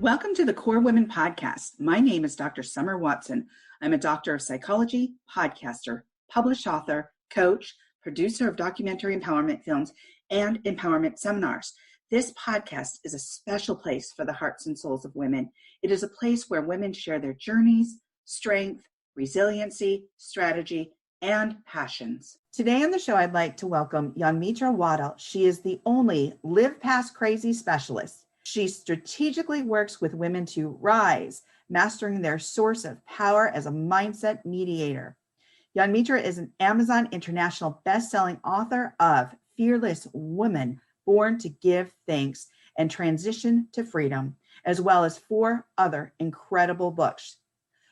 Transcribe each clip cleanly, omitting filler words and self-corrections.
Welcome to the Core Women Podcast. My name is Dr. Summer Watson. I'm a doctor of psychology, podcaster, published author, coach, producer of documentary empowerment films, and empowerment seminars. This podcast is a special place for the hearts and souls of women. It is a place where women share their journeys, strength, resiliency, strategy, and passions. Today on the show, I'd like to welcome J'Anmetra Waddell. She is the only Live Past Crazy specialist. She strategically works with women to rise, mastering their source of power as a mindset mediator. J'Anmetra is an Amazon International best-selling author of Fearless Woman, Born to Give Thanks and Transition to Freedom, as well as 4 other incredible books.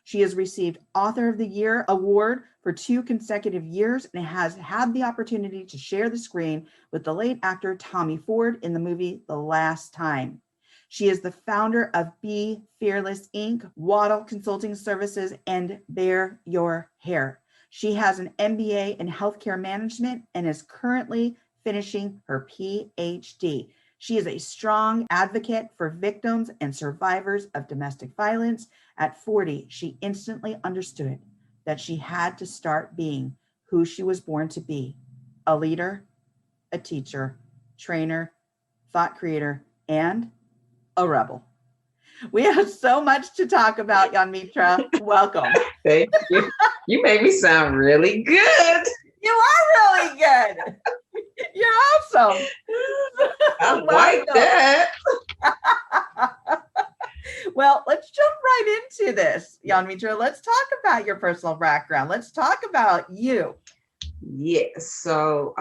She has received Author of the Year award for 2 consecutive years and has had the opportunity to share the screen with the late actor Tommy Ford in the movie The Last Time. She is the founder of Be Fearless Inc., Waddell Consulting Services, and Bear Your Hair. She has an MBA in healthcare management and is currently finishing her PhD. She is a strong advocate for victims and survivors of domestic violence. At 40, she instantly understood that she had to start being who she was born to be: a leader, a teacher, trainer, thought creator, and a rebel. We have so much to talk about, J'Anmetra. Welcome. Thank you. You make me sound really good. You are really good. You're awesome. I like that. Well, let's jump right into this, J'Anmetra. Let's talk about your personal background. Let's talk about you. Yes. So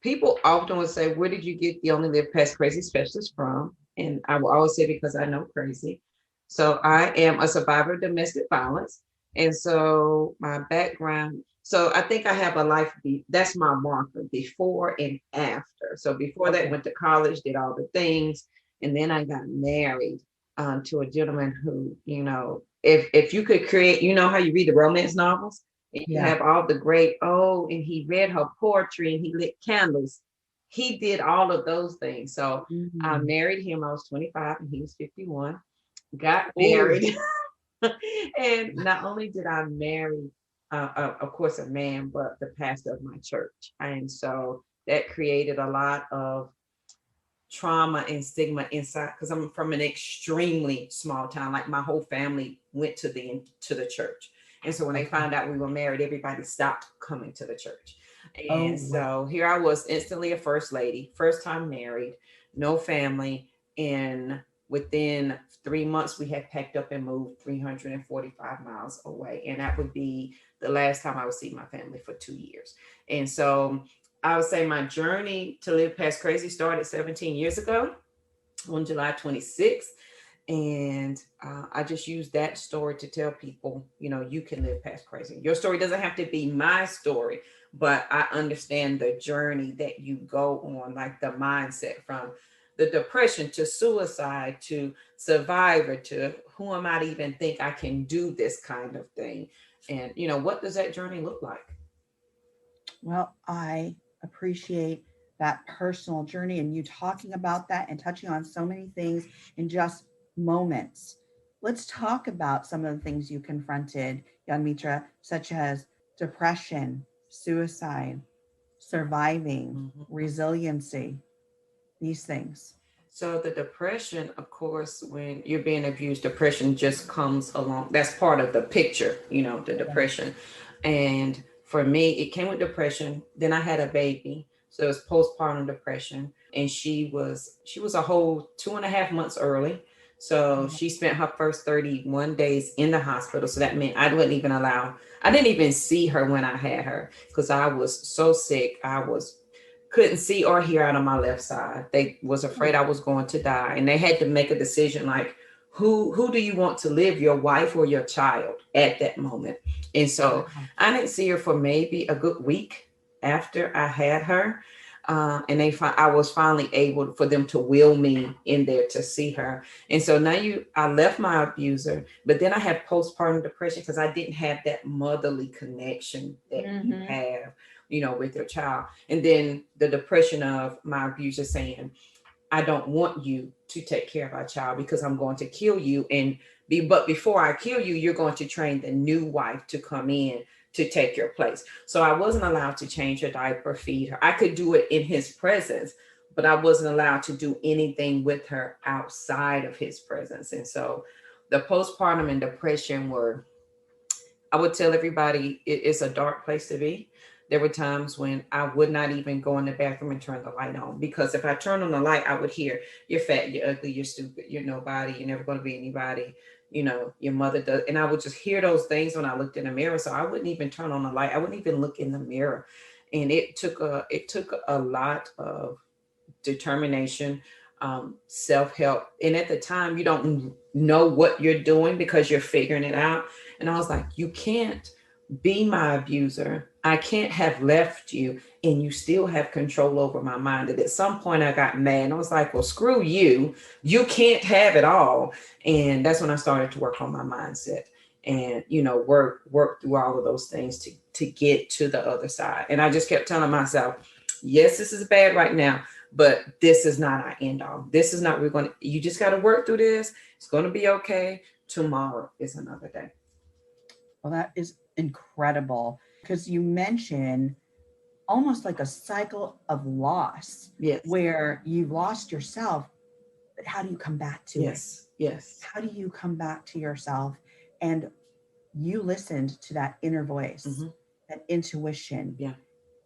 people often would say, where did you get the Only Live Past Crazy specialist from? And I will always say, because I know crazy. So I am a survivor of domestic violence. And so my background, so I think I have a life, that's my marker, before and after. So before that, went to college, did all the things. And then I got married to a gentleman who, if you could create, you know how you read the romance novels? And you have all the great, and he read her poetry and he lit candles. He did all of those things. So I married him. I was 25 and he was 51. Got married. And not only did I marry, of course, a man, but the pastor of my church. And so that created a lot of trauma and stigma inside, because I'm from an extremely small town. Like my whole family went to the church. And so when they found out we were married, everybody stopped coming to the church. And so here I was, instantly a first lady, first time married, no family. And within 3 months, we had packed up and moved 345 miles away. And that would be the last time I would see my family for 2 years. And so I would say my journey to live past crazy started 17 years ago on July 26th. And I just use that story to tell people, you can live past crazy. Your story doesn't have to be my story, but I understand the journey that you go on, like the mindset from the depression to suicide to survivor to who am I to even think I can do this kind of thing? And, what does that journey look like? Well, I appreciate that personal journey and you talking about that and touching on so many things in just moments. Let's talk about some of the things you confronted, J'Anmetra, such as depression, suicide, surviving, resiliency, these things. So the depression, of course, when you're being abused, depression just comes along. That's part of the picture, the depression. And for me, it came with depression. Then I had a baby. So it was postpartum depression. And she was a whole 2.5 months early. So she spent her first 31 days in the hospital. So that meant I didn't even see her when I had her because I was so sick. Couldn't see or hear out of my left side. They was afraid I was going to die. And they had to make a decision like, who do you want to live, your wife or your child at that moment? And so I didn't see her for maybe a good week after I had her. And I was finally able for them to wheel me in there to see her. And so now I left my abuser, but then I had postpartum depression because I didn't have that motherly connection that you have, with your child. And then the depression of my abuser saying, I don't want you to take care of our child because I'm going to kill you but before I kill you, you're going to train the new wife to come in to take your place. So I wasn't allowed to change her diaper, feed her. I could do it in his presence, but I wasn't allowed to do anything with her outside of his presence. And so the postpartum and depression were, I would tell everybody, it's a dark place to be. There were times when I would not even go in the bathroom and turn the light on, because if I turned on the light, I would hear, "You're fat, you're ugly, you're stupid, you're nobody, you're never going to be anybody. Your mother does." And I would just hear those things when I looked in the mirror. So I wouldn't even turn on the light. I wouldn't even look in the mirror. And it took a lot of determination, self-help. And at the time, you don't know what you're doing because you're figuring it out. And I was like, you can't be my abuser. I can't have left you and you still have control over my mind. And at some point I got mad and I was like, well, screw you. You can't have it all. And that's when I started to work on my mindset and, work through all of those things to get to the other side. And I just kept telling myself, yes, this is bad right now, but this is not our end all. This is not, you just got to work through this. It's going to be okay. Tomorrow is another day. Well, that is incredible, because you mentioned almost like a cycle of loss. Yes. Where you've lost yourself, but how do you come back to it? Yes. How do you come back to yourself? And you listened to that inner voice, that intuition. Yeah.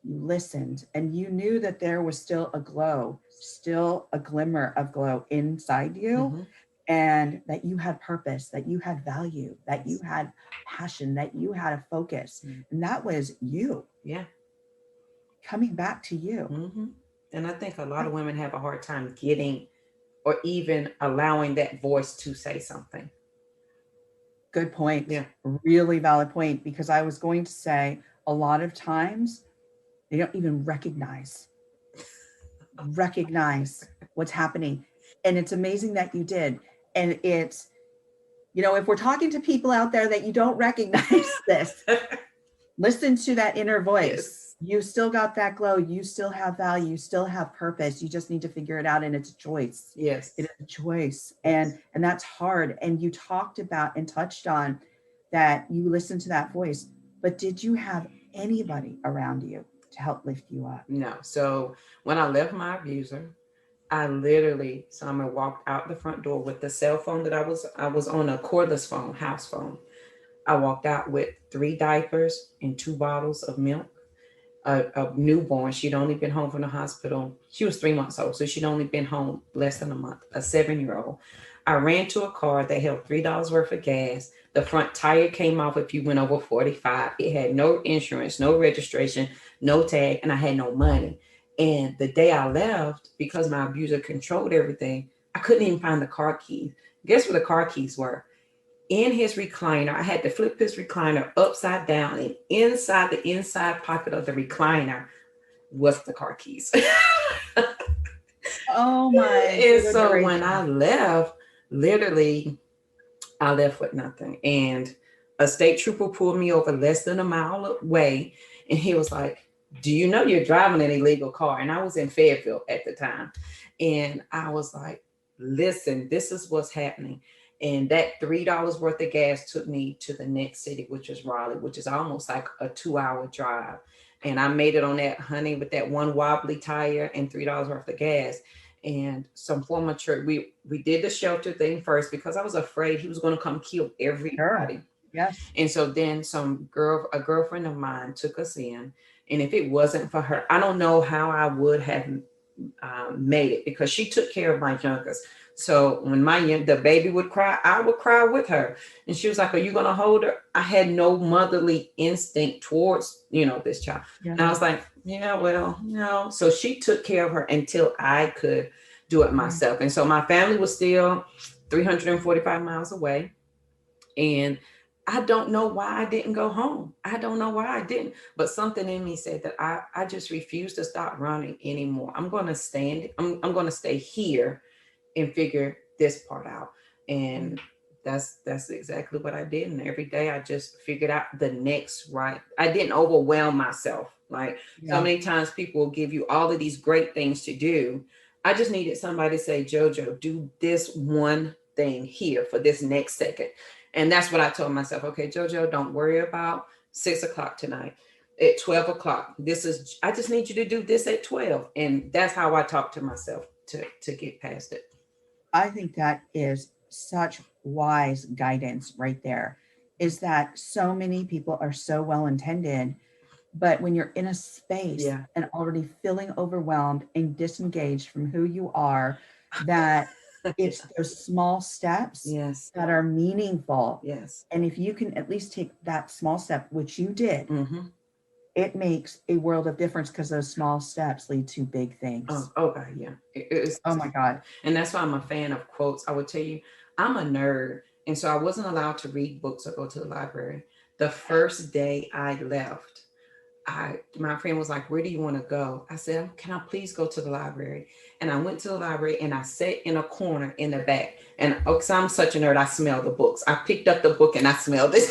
You listened and you knew that there was still a glow, still a glimmer of glow inside you. And that you had purpose, that you had value, that you had passion, that you had a focus. And that was you. Yeah. Coming back to you. And I think a lot of women have a hard time getting or even allowing that voice to say something. Good point. Yeah. Really valid point, because I was going to say a lot of times they don't even recognize what's happening. And it's amazing that you did. And it's, if we're talking to people out there that you don't recognize this, listen to that inner voice. Yes. You still got that glow. You still have value. You still have purpose. You just need to figure it out. And it's a choice. Yes. It is a choice. And that's hard. And you talked about and touched on that you listened to that voice, but did you have anybody around you to help lift you up? No. So when I left my abuser, I literally, Summer, walked out the front door with the cell phone that I was on a cordless phone, house phone. I walked out with 3 diapers and 2 bottles of milk. A newborn, she'd only been home from the hospital. She was 3 months old, so she'd only been home less than a month, a 7-year-old. I ran to a car that held $3 worth of gas. The front tire came off if you went over 45. It had no insurance, no registration, no tag, and I had no money. And the day I left, because my abuser controlled everything, I couldn't even find the car keys. Guess where the car keys were? In his recliner. I had to flip his recliner upside down, and inside the inside pocket of the recliner was the car keys. Oh my. And so when I left, literally, I left with nothing. And a state trooper pulled me over less than a mile away, and he was like, "Do you know you're driving an illegal car?" And I was in Fayetteville at the time. And I was like, listen, this is what's happening. And that $3 worth of gas took me to the next city, which is Raleigh, which is almost like a 2-hour drive. And I made it on that, honey, with that one wobbly tire and $3 worth of gas. And some former church, we did the shelter thing first because I was afraid he was going to come kill everybody. Sure. Yes. And so then a girlfriend of mine took us in. And if it wasn't for her, I don't know how I would have made it, because she took care of my youngest. So when the baby would cry, I would cry with her. And she was like, "Are you going to hold her?" I had no motherly instinct towards, this child. Yeah. And I was like, yeah, well, no. So she took care of her until I could do it myself. And so my family was still 345 miles away. And I don't know why I didn't go home. I don't know why I didn't. But something in me said that I just refuse to stop running anymore. I'm going to I'm going to stay here and figure this part out. And that's exactly what I did. And every day I just figured out the next right. I didn't overwhelm myself. Like so many times people will give you all of these great things to do, I just needed somebody to say, JoJo, do this one thing here for this next second. And that's what I told myself. Okay, JoJo, don't worry about 6 o'clock tonight. At 12 o'clock, I just need you to do this at 12. And that's how I talk to myself to get past it. I think that is such wise guidance right there, is that so many people are so well intended, but when you're in a space and already feeling overwhelmed and disengaged from who you are, that it's those small steps that are meaningful. Yes. And if you can at least take that small step, which you did, it makes a world of difference, because those small steps lead to big things. Oh God, yeah. Oh my God. And that's why I'm a fan of quotes. I would tell you, I'm a nerd. And so I wasn't allowed to read books or go to the library. The first day I left, my friend was like, where do you want to go? I said, can I please go to the library? And I went to the library and I sat in a corner in the back. And because I'm such a nerd, I smell the books. I picked up the book and I smelled it.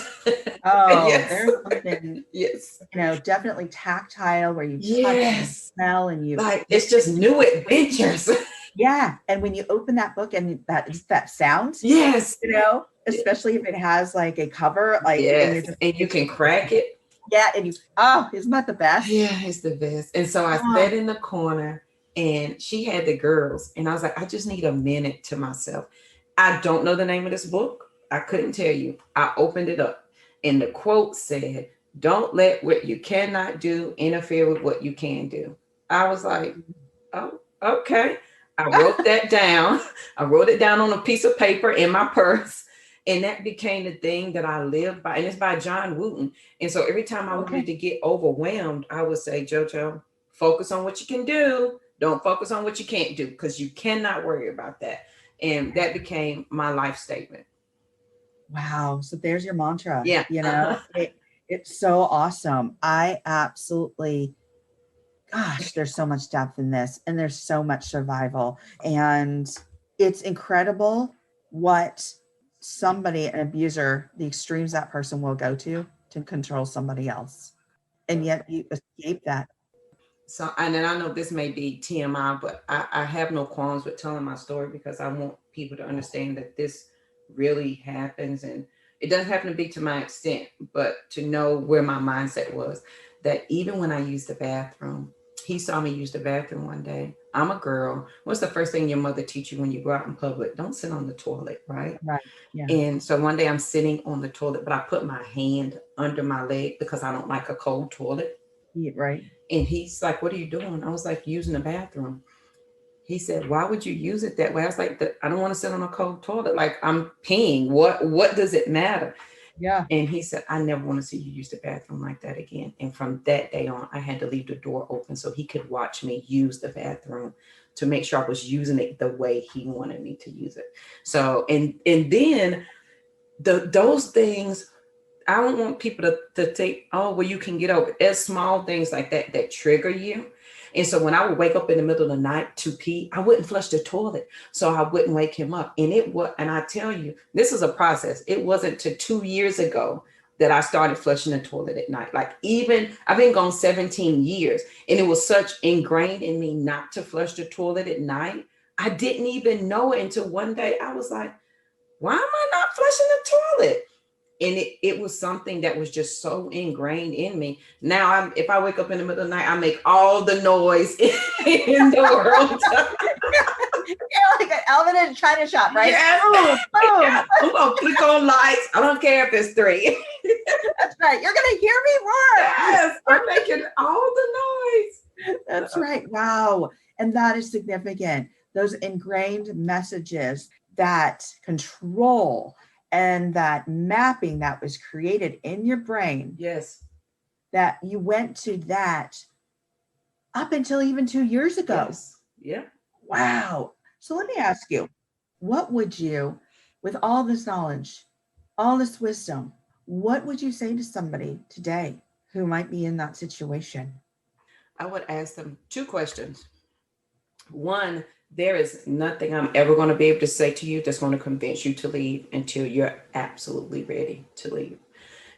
Oh, there's something, yes, definitely tactile, where you touch and smell, and you like, it's just new adventures. Yeah. And when you open that book and that sound, especially if it has like a cover, like, and you can crack it. Yeah. And isn't that the best? Yeah, it's the best. And so I sat in the corner and she had the girls, and I was like, I just need a minute to myself. I don't know the name of this book. I couldn't tell you. I opened it up and the quote said, don't let what you cannot do interfere with what you can do. I was like, oh, okay. I wrote that down. I wrote it down on a piece of paper in my purse. And that became the thing that I lived by. And it's by John Wooten. And so every time I wanted to get overwhelmed, I would say, JoJo, focus on what you can do. Don't focus on what you can't do, because you cannot worry about that. And that became my life statement. Wow. So there's your mantra. Yeah. It's so awesome. I absolutely, gosh, there's so much depth in this, and there's so much survival. And it's incredible what somebody, an abuser, the extremes that person will go to control somebody else. And yet you escape that. So, and then I know this may be TMI, but I have no qualms with telling my story, because I want people to understand that this really happens. And it doesn't happen to be to my extent, but to know where my mindset was, that even when I used the bathroom, he saw me use the bathroom one day. I'm a girl. What's the first thing your mother teach you when you go out in public? Don't sit on the toilet, right? Right. Yeah. And so one day I'm sitting on the toilet, but I put my hand under my leg because I don't like a cold toilet. Yeah, right. And he's like, what are you doing? I was like, using the bathroom. He said, why would you use it that way? I was like, I don't want to sit on a cold toilet. Like, I'm peeing. What does it matter? Yeah. And he said, I never want to see you use the bathroom like that again. And from that day on, I had to leave the door open so he could watch me use the bathroom to make sure I was using it the way he wanted me to use it. So, and then those things, I don't want people to think, oh, well, you can get over it. There's small things like that trigger you. And so when I would wake up in the middle of the night to pee, I wouldn't flush the toilet, so I wouldn't wake him up. And I tell you, this is a process. It wasn't to 2 years ago that I started flushing the toilet at night. Like, even I've been gone 17 years, and it was such ingrained in me not to flush the toilet at night. I didn't even know it until one day I was like, why am I not flushing the toilet? And it was something that was just so ingrained in me. Now, if I wake up in the middle of the night, I make all the noise in the world. You're like an Elvin in a China shop, right? Yes. Yeah. I'm going to click on lights. I don't care if it's 3. That's right. You're going to hear me roar. Yes. I'm making all the noise. That's right. Wow. And that is significant. Those ingrained messages that control and that mapping that was created in your brain. Yes. That you went to that up until even 2 years ago. Yes. Yeah. Wow. So let me ask you, what would you, with all this knowledge, all this wisdom, what would you say to somebody today who might be in that situation? I would ask them 2 questions. One, there is nothing I'm ever going to be able to say to you that's going to convince you to leave until you're absolutely ready to leave.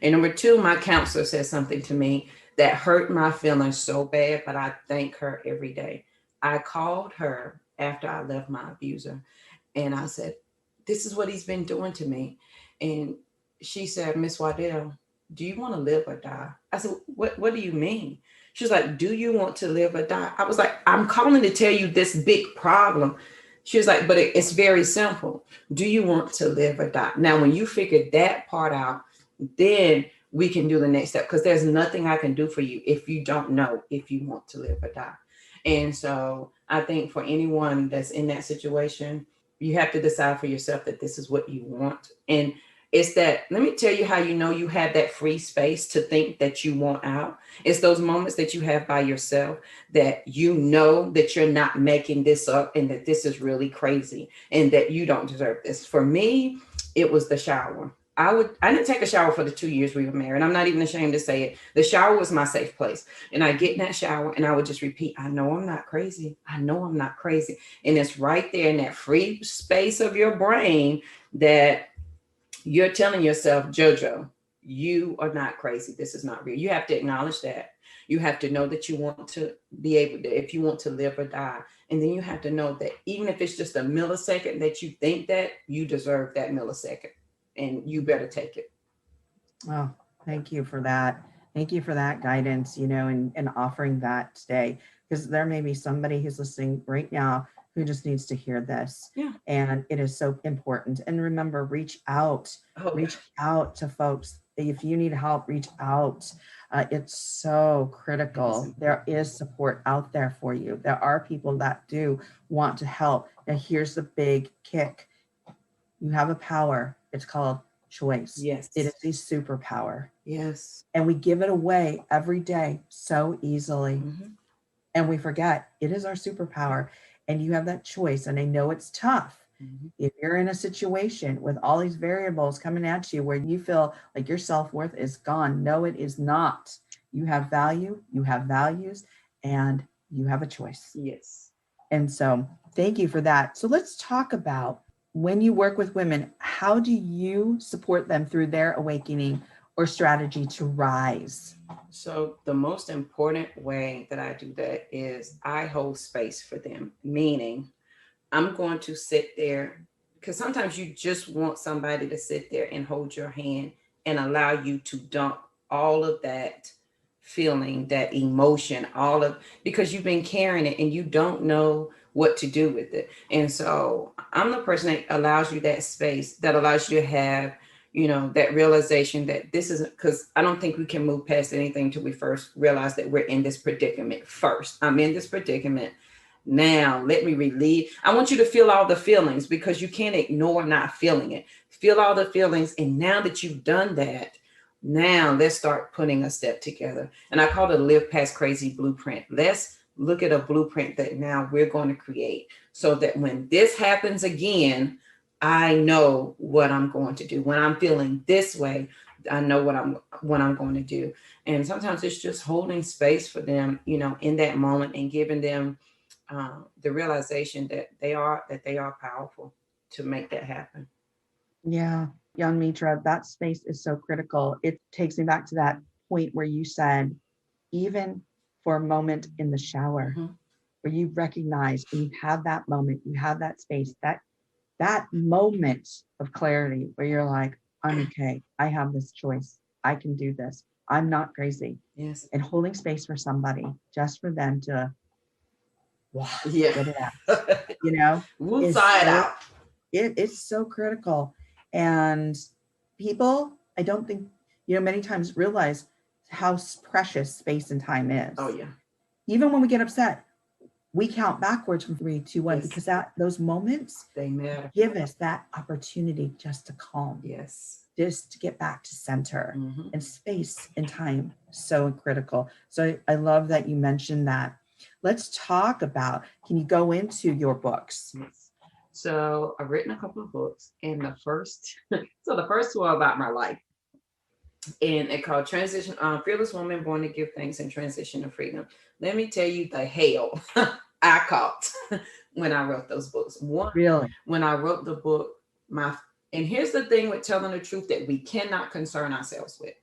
And number 2, my counselor said something to me that hurt my feelings so bad, but I thank her every day. I called her after I left my abuser. And I said, this is what he's been doing to me. And she said, Miss Waddell, do you want to live or die? I said, what do you mean? She was like, do you want to live or die? I was like, I'm calling to tell you this big problem. She was like, but it's very simple. Do you want to live or die? Now, when you figure that part out, then we can do the next step, because there's nothing I can do for you if you don't know if you want to live or die. And so I think for anyone that's in that situation, you have to decide for yourself that this is what you want. And it's that, let me tell you how you know you have that free space to think that you want out. It's those moments that you have by yourself that you know that you're not making this up and that this is really crazy and that you don't deserve this. For me, it was the shower. I didn't take a shower for the 2 years we were married. I'm not even ashamed to say it. The shower was my safe place. And I get in that shower and I would just repeat, I know I'm not crazy. I know I'm not crazy. And it's right there in that free space of your brain that you're telling yourself, JoJo, you are not crazy. This is not real. You have to acknowledge that. You have to know that you want to be able to, if you want to live or die. And then you have to know that even if it's just a millisecond that you think that, you deserve that millisecond and you better take it. Oh, thank you for that. Thank you for that guidance, and offering that today, because there may be somebody who's listening right now who just needs to hear this. Yeah. And it is so important. And remember, reach out to folks. If you need help, reach out. It's so critical. There is support out there for you. There are people that do want to help. Now, here's the big kick. You have a power. It's called choice. Yes. It is a superpower. Yes. And we give it away every day so easily. Mm-hmm. And we forget it is our superpower. And you have that choice. And I know it's tough. Mm-hmm. If you're in a situation with all these variables coming at you where you feel like your self-worth is gone. No, it is not. You have value, you have values, and you have a choice. Yes. And so thank you for that. So let's talk about, when you work with women, how do you support them through their awakening or strategy to rise? So the most important way that I do that is I hold space for them, meaning I'm going to sit there, because sometimes you just want somebody to sit there and hold your hand and allow you to dump all of that feeling, that emotion, because you've been carrying it and you don't know what to do with it. And so I'm the person that allows you that space, that allows you to have, that realization that this isn't, because I don't think we can move past anything till we first realize that we're in this predicament first. I'm in this predicament. Now, let me relieve. I want you to feel all the feelings, because you can't ignore not feeling it. Feel all the feelings. And now that you've done that, now let's start putting a step together. And I call it a Live Past Crazy blueprint. Let's look at a blueprint that now we're going to create, so that when this happens again, I know what I'm going to do. When I'm feeling this way, I know what I'm going to do. And sometimes it's just holding space for them, in that moment, and giving them the realization that they are powerful to make that happen. Yeah, J'Anmetra, that space is so critical. It takes me back to that point where you said, even for a moment in the shower, Mm-hmm. where you recognize and you have that moment, you have that space, that moment of clarity where you're like, I'm okay. I have this choice. I can do this. I'm not crazy. Yes. And holding space for somebody, just for them to get it out, We'll sigh it out. It's so critical. And people, I don't think, many times realize how precious space and time is. Oh, yeah. Even when we get upset, we count backwards from 3, 2, 1, Yes. because those moments, They matter. give us that opportunity just to calm. Yes. Just to get back to center. Mm-hmm. And space and time, so critical. So I love that you mentioned that. Let's talk about, can you go into your books? Yes. So I've written a couple of books, and the first two are about my life. And it's called Transition, Fearless Woman Born to Give Thanks and Transition to Freedom. Let me tell you the hell I caught when I wrote those books. Really? When I wrote the book, and here's the thing with telling the truth that we cannot concern ourselves with.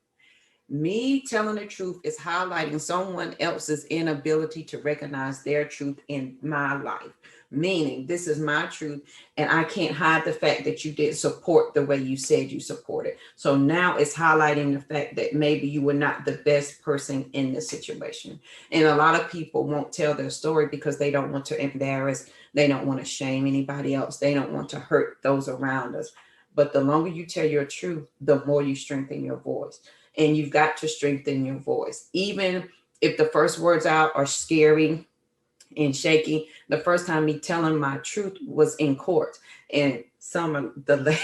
Me telling the truth is highlighting someone else's inability to recognize their truth in my life. Meaning, this is my truth, and I can't hide the fact that you didn't support the way you said you supported. So now it's highlighting the fact that maybe you were not the best person in the situation. And a lot of people won't tell their story because they don't want to embarrass, they don't want to shame anybody else, they don't want to hurt those around us. But the longer you tell your truth, the more you strengthen your voice. And you've got to strengthen your voice. Even if the first words out are scary and shaky. The first time me telling my truth was in court. And some of the lady,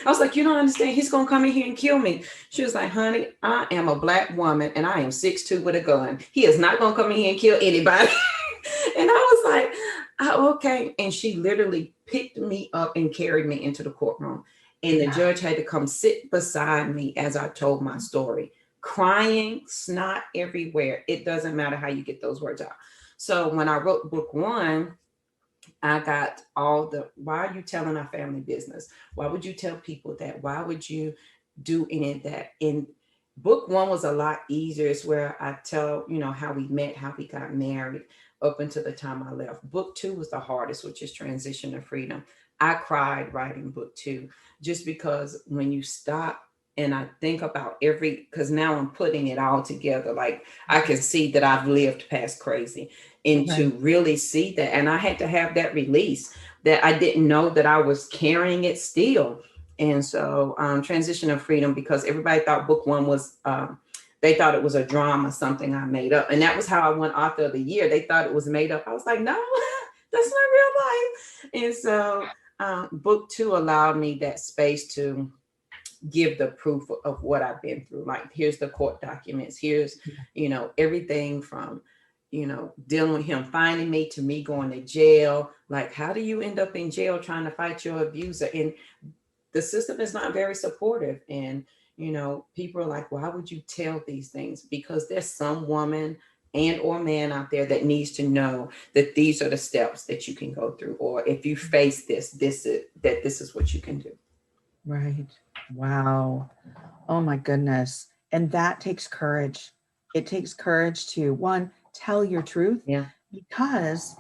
I was like, you don't understand. He's going to come in here and kill me. She was like, honey, I am a Black woman and I am 6'2" with a gun. He is not going to come in here and kill anybody. And I was like, oh, okay. And she literally picked me up and carried me into the courtroom. And the judge had to come sit beside me as I told my story, crying, snot everywhere. It doesn't matter how you get those words out. So when I wrote book 1, I got all the, why are you telling our family business? Why would you tell people that? Why would you do any of that? In book 1 was a lot easier. It's where I tell, how we met, how we got married up until the time I left. Book 2 was the hardest, which is Transition to Freedom. I cried writing book 2, just because when you stop and I think about because now I'm putting it all together, like I can see that I've lived past crazy, and to really see that. And I had to have that release that I didn't know that I was carrying it still. And so Transition of Freedom, because everybody thought book 1 was, they thought it was a drama, something I made up. And that was how I won Author of the Year. They thought it was made up. I was like, no, that's not real life. And so book 2 allowed me that space to give the proof of what I've been through. Like, here's the court documents. Here's, everything from, dealing with him finding me to me going to jail. Like, how do you end up in jail trying to fight your abuser? And the system is not very supportive. And, people are like, why would you tell these things? Because there's some woman and or man out there that needs to know that these are the steps that you can go through. Or if you face this is what you can do. Right. Wow. Oh my goodness. And that takes courage. It takes courage to, one, tell your truth. Yeah. Because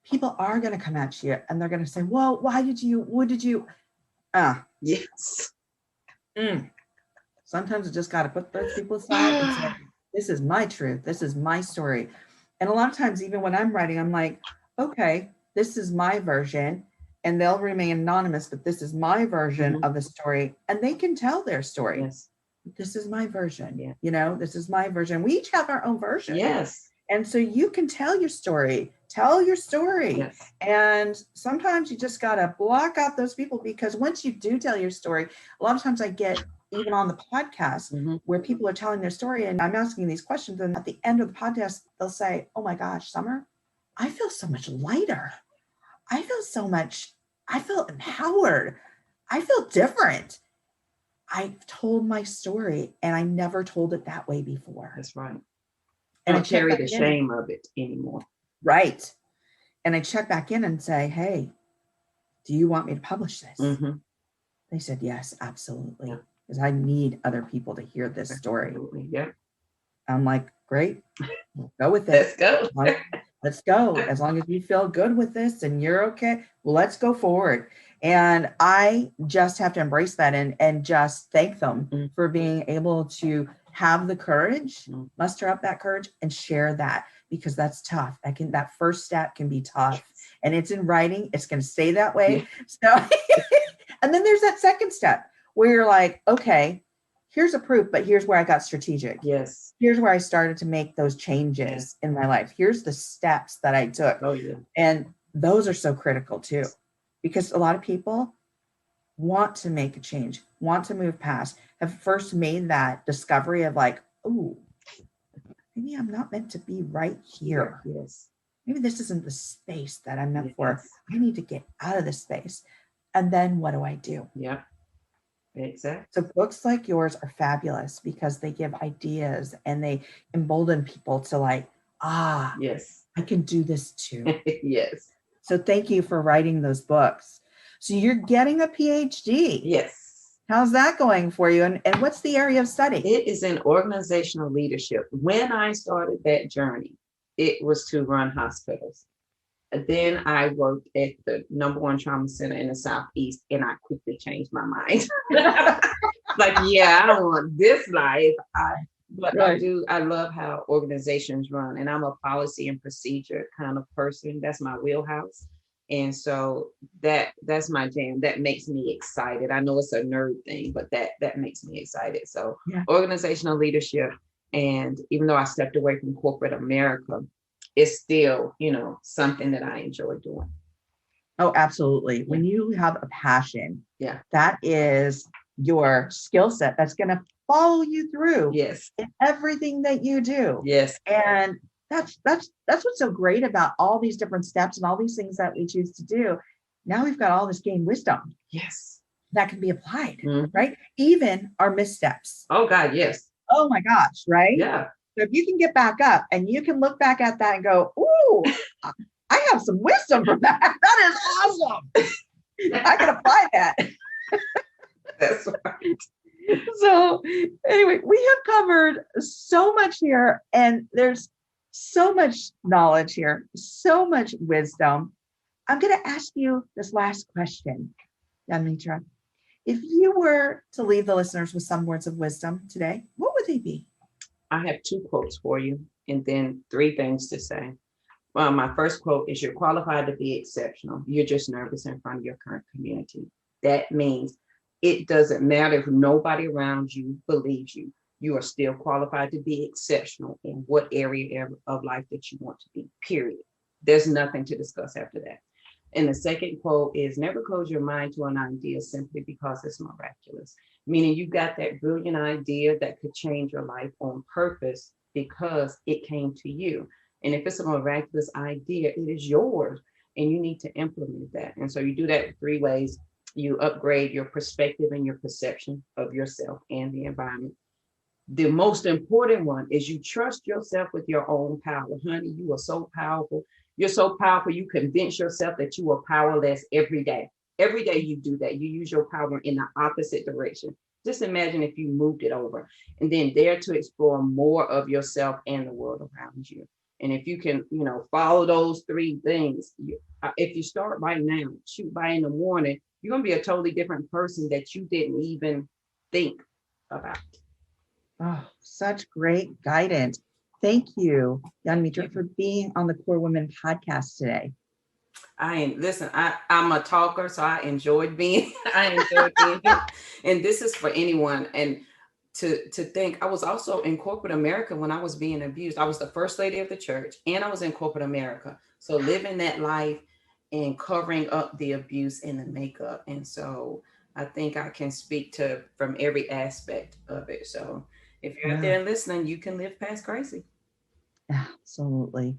people are going to come at you and they're going to say, well, what did you? Yes. Sometimes you just got to put those people aside and say, this is my truth. This is my story. And a lot of times, even when I'm writing, I'm like, okay, this is my version. And they'll remain anonymous, but this is my version of the story. And they can tell their story. Yes. This is my version. Yeah. This is my version. We each have our own version. Yes. And so you can tell your story. Tell your story. Yes. And sometimes you just got to block out those people, because once you do tell your story, a lot of times I get, even on the podcast, where people are telling their story and I'm asking these questions. And at the end of the podcast, they'll say, oh my gosh, Summer, I feel so much lighter. I feel empowered. I feel different. I told my story and I never told it that way before. That's right. And I don't carry the shame of it anymore. Right. And I check back in and say, hey, do you want me to publish this? They said, yes, absolutely. Because I need other people to hear this story. Absolutely. Yeah. I'm like, great. We'll go with it. Let's go. Let's go. As long as you feel good with this and you're okay, well, let's go forward. And I just have to embrace that and just thank them for being able to have the courage, muster up that courage and share that, because that's tough. That first step can be tough, and it's in writing. It's going to stay that way. So, and then there's that second step where you're like, okay, here's a proof, but here's where I got strategic. Yes. Here's where I started to make those changes in my life. Here's the steps that I took. Oh, yeah. And those are so critical too, because a lot of people want to make a change, want to move past, have first made that discovery of like, oh, maybe I'm not meant to be right here. Yes. Maybe this isn't the space that I'm meant for. I need to get out of this space. And then what do I do? Yeah. Exactly. So books like yours are fabulous because they give ideas and they embolden people to like, yes, I can do this too. Yes. So thank you for writing those books. So you're getting a PhD. Yes. How's that going for you? And what's the area of study? It is in organizational leadership. When I started that journey, it was to run hospitals. Then I worked at the #1 trauma center in the Southeast, and I quickly changed my mind. Like, yeah, I don't want this life. But right. I love how organizations run, and I'm a policy and procedure kind of person. That's my wheelhouse. And so that's my jam. That makes me excited. I know it's a nerd thing, but that makes me excited. So organizational leadership. And even though I stepped away from corporate America, it's still, something that I enjoy doing. Oh, absolutely. Yeah. When you have a passion, yeah, that is your skill set that's going to follow you through yes, in everything that you do. Yes. And that's what's so great about all these different steps and all these things that we choose to do. Now we've got all this gained wisdom. Yes. That can be applied, right? Even our missteps. Oh God, yes. Oh my gosh, right? Yeah. So if you can get back up and you can look back at that and go, ooh, I have some wisdom from that. That is awesome. I can apply that. That's right. So anyway, we have covered so much here, and there's so much knowledge here, so much wisdom. I'm going to ask you this last question, J'Anmetra. If you were to leave the listeners with some words of wisdom today, what would they be? I have 2 quotes for you, and then 3 things to say. Well, my first quote is, you're qualified to be exceptional. You're just nervous in front of your current community. That means it doesn't matter if nobody around you believes you. You are still qualified to be exceptional in what area of life that you want to be, period. There's nothing to discuss after that. And the second quote is, never close your mind to an idea simply because it's miraculous. Meaning you got that brilliant idea that could change your life on purpose because it came to you. And if it's a miraculous idea, it is yours and you need to implement that. And so you do that 3 ways. You upgrade your perspective and your perception of yourself and the environment. The most important one is you trust yourself with your own power. Honey, you are so powerful. You're so powerful. You convince yourself that you are powerless every day. Every day you do that. You use your power in the opposite direction. Just imagine if you moved it over, and then dare to explore more of yourself and the world around you. And if you can, follow those 3 things, if you start right now, shoot, by in the morning, you're going to be a totally different person that you didn't even think about. Oh, such great guidance. Thank you, J'Anmetra, for being on the Core Women podcast today. I'm a talker, so I enjoyed being here. And this is for anyone. And to think, I was also in corporate America when I was being abused. I was the first lady of the church, and I was in corporate America. So living that life and covering up the abuse and the makeup. And so I think I can speak from every aspect of it. So if you're out there listening, you can live past crazy. Absolutely.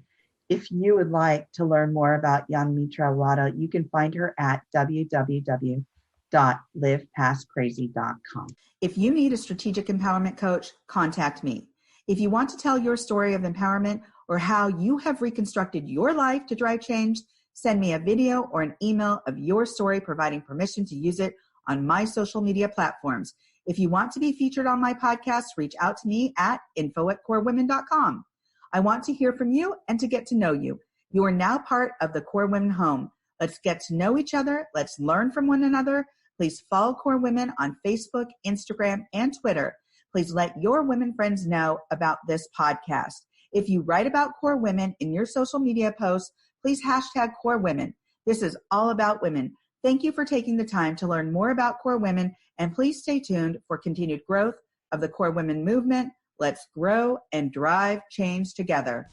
If you would like to learn more about J'Anmetra Waddell, you can find her at www.livepastcrazy.com. If you need a strategic empowerment coach, contact me. If you want to tell your story of empowerment or how you have reconstructed your life to drive change, send me a video or an email of your story, providing permission to use it on my social media platforms. If you want to be featured on my podcast, reach out to me at info@corewomen.com. I want to hear from you and to get to know you. You are now part of the Core Women home. Let's get to know each other. Let's learn from one another. Please follow Core Women on Facebook, Instagram, and Twitter. Please let your women friends know about this podcast. If you write about Core Women in your social media posts, please hashtag Core Women. This is all about women. Thank you for taking the time to learn more about Core Women, and please stay tuned for continued growth of the Core Women movement. Let's grow and drive change together.